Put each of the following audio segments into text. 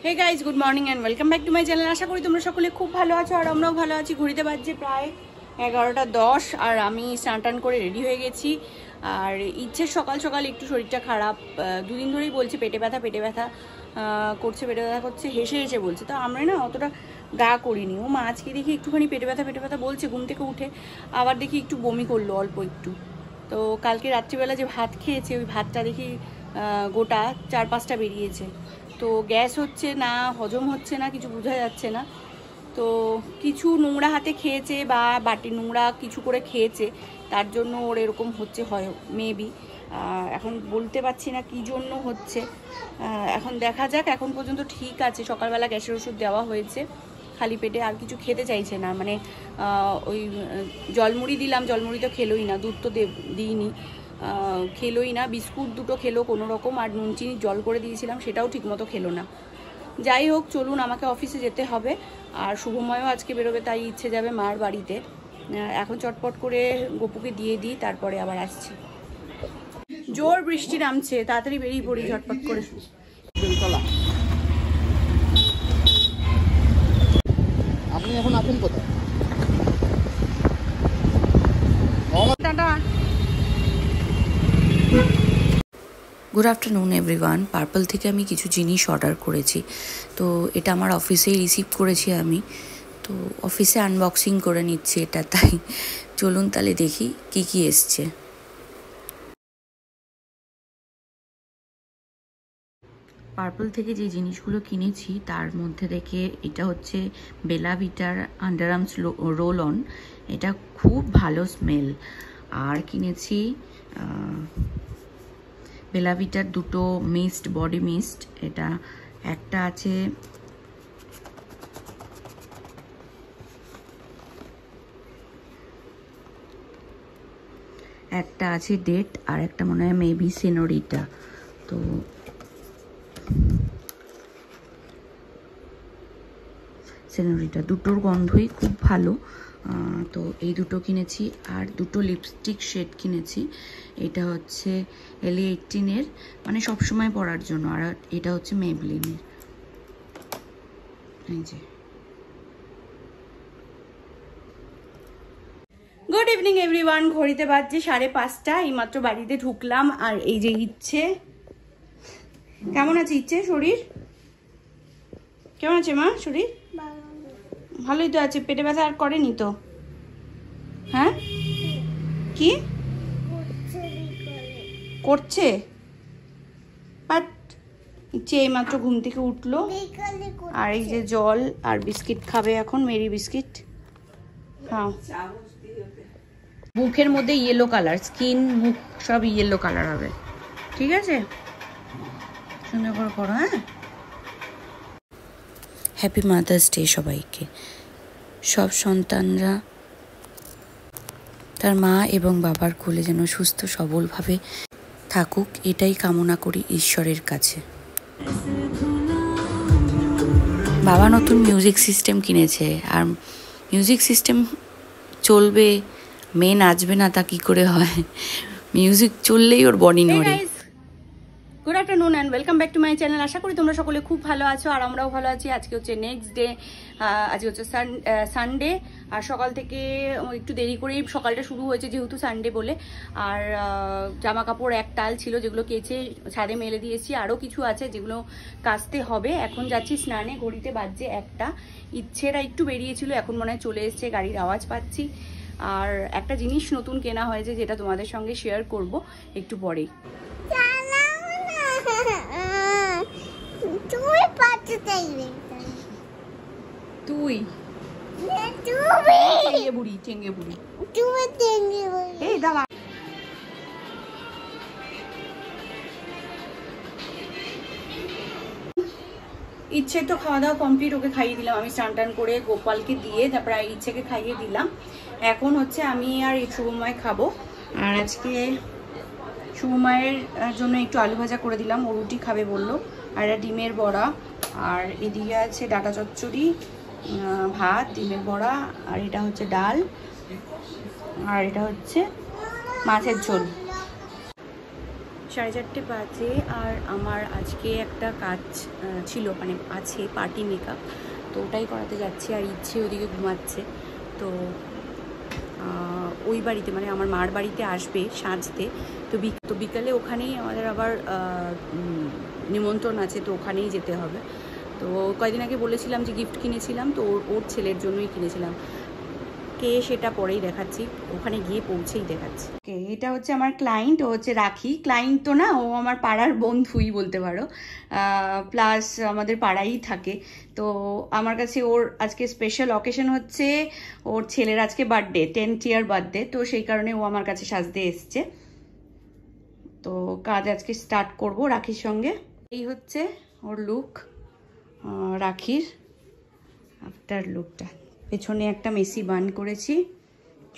Hey guys, good morning and welcome back to my channel. আশা করি তোমরা সকলে খুব ভালো আছো আর আমরাও ভালো আছি। ঘড়িতে বাজছে প্রায় 11টা 10 আর আমি স্নান টান করে রেডি হয়ে গেছি। আর ইচ্ছে সকাল সকাল একটু শরীরটা খারাপ, দুদিন ধরেই বলছে পেটে ব্যথা করছে, পেটে ব্যথা করছে, হেসে হেসে বলছে। তো আমরা না অতটা গা করিনি। ও মা আজকে দেখি একটুখানি পেটে ব্যথা বলছে, ঘুম থেকে উঠে আবার দেখি একটু বমি করলো অল্প একটু। তো কালকে রাত্রিবেলা যে ভাত খেয়েছে ওই ভাতটা দেখি গোটা 4-5টা বেরিয়েছে। তো গ্যাস হচ্ছে না, হজম হচ্ছে না, কিছু বোঝা যাচ্ছে না। তো কিছু নোংরা হাতে খেয়েছে বা বাটি নোংরা কিছু করে খেয়েছে, তার জন্য ওর এরকম হচ্ছে, হয় মেবি। এখন বলতে পারছি না কী জন্য হচ্ছে, এখন দেখা যাক। এখন পর্যন্ত ঠিক আছে, সকালবেলা গ্যাসের ওষুধ দেওয়া হয়েছে, খালি পেটে আর কিছু খেতে চাইছে না। মানে ওই জলমুড়ি দিলাম, জলমুড়ি তো খেলোই না, দুধ তো দিইনি, খেলোই না। বিস্কুট দুটো খেলো কোনো রকম, আর নুন চিনি জল করে দিয়েছিলাম সেটাও ঠিকমতো খেলো না। যাই হোক, চলুন, আমাকে অফিসে যেতে হবে আর শুভময়ও আজকে বেরোবে, তাই ইচ্ছে যাবে মার বাড়িতে। এখন চটপট করে গপুকে দিয়ে দিই, তারপরে আবার আসছি। জোর বৃষ্টি নামছে, তাড়াতাড়ি বেরিয়ে পড়ি ঝটপট করে। আপনি এখন আছেন কোথায়? Tata. Good afternoon everyone. Purple থেকে আমি কিছু জিনিস অর্ডার করেছি, তো এটা আমার অফিসেই রিসিভ করেছি আমি। তো অফিসে আনবক্সিং করে নিচ্ছি এটা, তাই চলুন তাহলে দেখি কি কি এসছে। পার্পল থেকে যে জিনিসগুলো কিনেছি তার মধ্যে থেকে এটা হচ্ছে বেলা ভিটার আন্ডার আর্মস রোল অন। এটা খুব ভালো স্মেল। আর কিনেছি বেলা ভিটার দুটো মিস্ট, বডি মিস্ট। এটা একটা আছে ডেট, আর একটা মনে হয় মেবি সেনোরিটা। তো সেনোরিটা দুটোর গন্ধই খুব ভালো। তো এই দুটো কিনেছি। আর দুটো লিপস্টিক শেড কিনেছি। এটা হচ্ছে LA 18-এর, মানে সবসময় পরার জন্য। আর এটা হচ্ছে মেবলিনের। এই যে। Good evening everyone. ঘড়িতে বাজছে 5:30। এইমাত্র বাড়িতে ঢুকলাম। আর এই যে ইচ্ছে, কেমন আছে ইচ্ছে? শরীর কেমন আছে মা? শরীর ভালোই তো আছে। পেটে ব্যথা আর করেনি তো? হ্যাঁ, কি করছে? বাট ইচ্ছে এইমাত্র ঘুম থেকে উঠলো। আর এই যে জল আর বিস্কিট খাবে এখন, মেরি বিস্কিট। হ্যাঁ, মুখের মধ্যে ইয়েলো কালার, স্কিন মুখ সব ইয়েলো কালার হবে। ঠিক আছে, সুন্দর করে করো। হ্যাঁ, হ্যাপি মাদার্স ডে সবাইকে। সব সন্তানরা তার মা এবং বাবার কোলে যেন সুস্থ সবলভাবে থাকুক, এটাই কামনা করি ঈশ্বরের কাছে। বাবা নতুন মিউজিক সিস্টেম কিনেছে, আর মিউজিক সিস্টেম চলবে, মেয়ে নাচবে না তা কি করে হয়? মিউজিক চললেই ওর বডি নড়ে। Good afternoon and welcome back to my channel. আশা করি তোমরা সকলে খুব ভালো আছো আর আমরাও ভালো আছি। আজকে হচ্ছে নেক্সট ডে, আজকে হচ্ছে সানডে। আর সকাল থেকে একটু দেরি করেই সকালটা শুরু হয়েছে, যেহেতু সানডে বলে। আর জামা কাপড় এক টাল ছিল, যেগুলো কেচে ছাদে মেলে দিয়েছি। আরও কিছু আছে যেগুলো কাচতে হবে। এখন যাচ্ছি স্নানে। ঘড়িতে বাজছে 1টা। ইচ্ছেরা একটু বেরিয়েছিল, এখন মনে হয় চলে এসছে, গাড়ির আওয়াজ পাচ্ছি। আর একটা জিনিস নতুন কেনা হয়েছে, যেটা তোমাদের সঙ্গে শেয়ার করব একটু পরেই। তুই বুড়ি টেঙ্গে বুড়ি, এই দাঁড়া। ইচ্ছে তো খাওয়া দাওয়া কমপ্লিট, ওকে খাইয়ে দিলাম আমি স্নান টান করে, গোপালকে দিয়ে তারপরে ইচ্ছেকে খাইয়ে দিলাম। এখন হচ্ছে আমি আর এই শুভময় খাবো। আর আজকে শুভময়ের জন্য একটু আলু ভাজা করে দিলাম, ও রুটি খাবে বললো। আর এটা ডিমের বড়া। আর এদিকে আছে ডাটা চচ্চড়ি, ভাত, ডিমের বড়া। আর এটা হচ্ছে ডাল। আর এটা হচ্ছে মাছের ঝোল। 4:30 বাজে। আর আমার আজকে একটা কাজ ছিল, মানে আছে পার্টি মেকআপ, তো ওটাই করাতে যাচ্ছি। আর ইচ্ছে ওদিকে ঘুমাচ্ছে, তো ওই বাড়িতে মানে আমার মার বাড়িতে আসবে সাজতে। তো বিকালে ওখানেই আমাদের আবার নিমন্ত্রণ আছে, তো ওখানেই যেতে হবে। তো কয়েকদিন আগে বলেছিলাম যে গিফট কিনেছিলাম, তো ওর ছেলের জন্যই কিনেছিলাম। কে সেটা পরেই দেখাচ্ছি, ওখানে গিয়ে পৌঁছেই দেখাচ্ছি। ওকে, এটা হচ্ছে আমার ক্লায়েন্ট, ও হচ্ছে রাখি। ক্লায়েন্ট তো না, ও আমার পাড়ার বন্ধুই বলতে পারো, প্লাস আমাদের পাড়াই থাকে। তো আমার কাছে ওর আজকে স্পেশাল অকেশন হচ্ছে, ওর ছেলের আজকে বার্থডে, 10th ইয়ার বার্থডে, তো সেই কারণে ও আমার কাছে সাজতে এসছে। তো কাজ আজকে স্টার্ট করব রাখির সঙ্গে। এই হচ্ছে ওর লুক, রাখির আফটার লুকটা। পেছনে একটা মেসি বান করেছি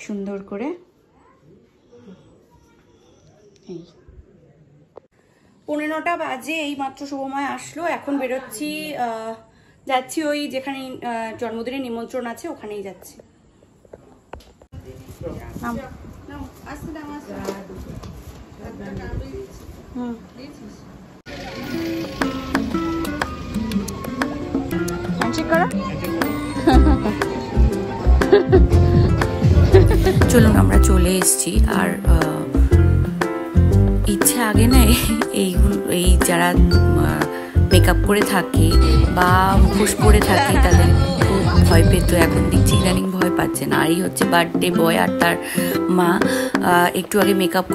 সুন্দর করে। এই 9:15 বাজে, এই মাত্র শুভময় আসলো, এখন বেরোচ্ছি, যাচ্ছি ওই যেখানে জন্মদিনের নিমন্ত্রণ আছে ওখানেই যাচ্ছি। চলুন আমরা চলে এসেছি। আর ইচ্ছে আগে না এই যারা মেকআপ করে থাকে বা মুখোশ পরে থাকে তাদের খুব ভয় পেত, এখন দেখছি ইদানিং ভয় পাচ্ছে না। আর এই হচ্ছে বার্থডে বয় আর তার মা। একটু আগে মেকআপ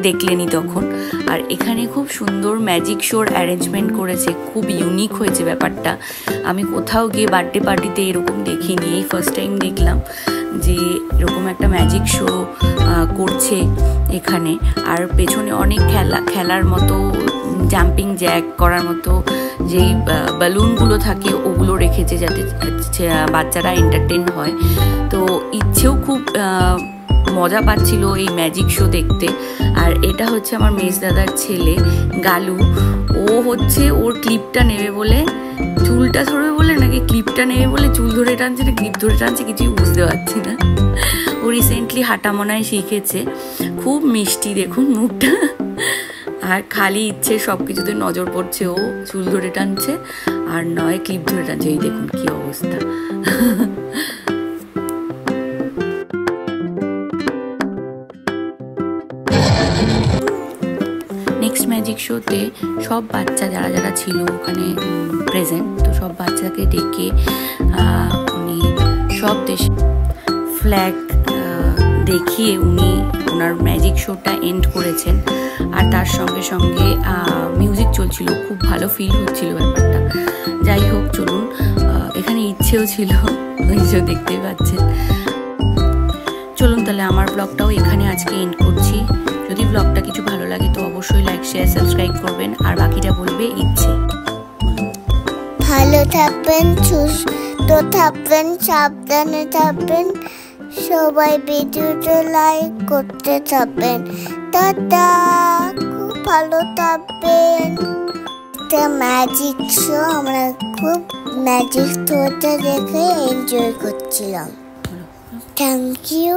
দেখলেনি তখন। আর এখানে খুব সুন্দর ম্যাজিক শোর অ্যারেঞ্জমেন্ট করেছে, খুব ইউনিক হয়েছে ব্যাপারটা। আমি কোথাও গিয়ে বার্থডে পার্টিতে এরকম দেখিনি, এই ফার্স্ট টাইম দেখলাম যে এরকম একটা ম্যাজিক শো করছে এখানে। আর পেছনে অনেক খেলার মতো, জাম্পিং জ্যাক করার মতো যেই বালুনগুলো থাকে ওগুলো রেখেছে যাতে বাচ্চারা এন্টারটেন হয়। তো ইচ্ছেও খুব মজা পাচ্ছিল এই ম্যাজিক শো দেখতে। আর এটা হচ্ছে আমার মেজ দাদার ছেলে গালু, ও হচ্ছে ওর ক্লিপটা নেবে বলে, চুলটা ধরবে বলে নাকি ক্লিপটা নেবে বলে চুল ধরে টানছে না ক্লিপ ধরে টানছে কিছুই বুঝতে পারছি না। ও রিসেন্টলি হাঁটা মনায় শিখেছে, খুব মিষ্টি দেখুন মুখটা। আর খালি ইচ্ছে সব কিছুতে নজর পড়ছে, ও চুল ধরে টানছে আর নয় ক্লিপ ধরে টানছে। এই দেখুন কি অবস্থা। নেক্সট ম্যাজিক শোতে সব বাচ্চা যারা ছিল ওখানে প্রেজেন্ট, তো সব বাচ্চাকে ডেকে উনি সব দেশ ফ্ল্যাগ দেখিয়ে উনি ওনার ম্যাজিক শোটা এন্ড করেছেন। আর তার সঙ্গে সঙ্গে মিউজিক চলছিল, খুব ভালো ফিল হচ্ছিল ব্যাপারটা। যাই হোক চলুন, এখানে ইচ্ছেও ছিল, নিজেও দেখতেই পাচ্ছেন। চলুন তাহলে আমার ব্লগটাও এখানে আজকে এন্ড করছি। যদি ব্লগটা কিছু ভালো লাগে তো অবশ্যই লাইক শেয়ার সাবস্ক্রাইব করবেন, আর বাকিটা বলবে ইচ্ছে। ভালো থাকবেন, সুস্থ থাকবেন, সাবধানে থাকবেন, সবাই ভিডিওটা লাইক করতে থাকবেন। টাটা, খুব ভালো থাকবেন। একটা ম্যাজিক শো, আমরা খুব ম্যাজিক শোটা দেখে এনজয় করছিলাম। Thank you,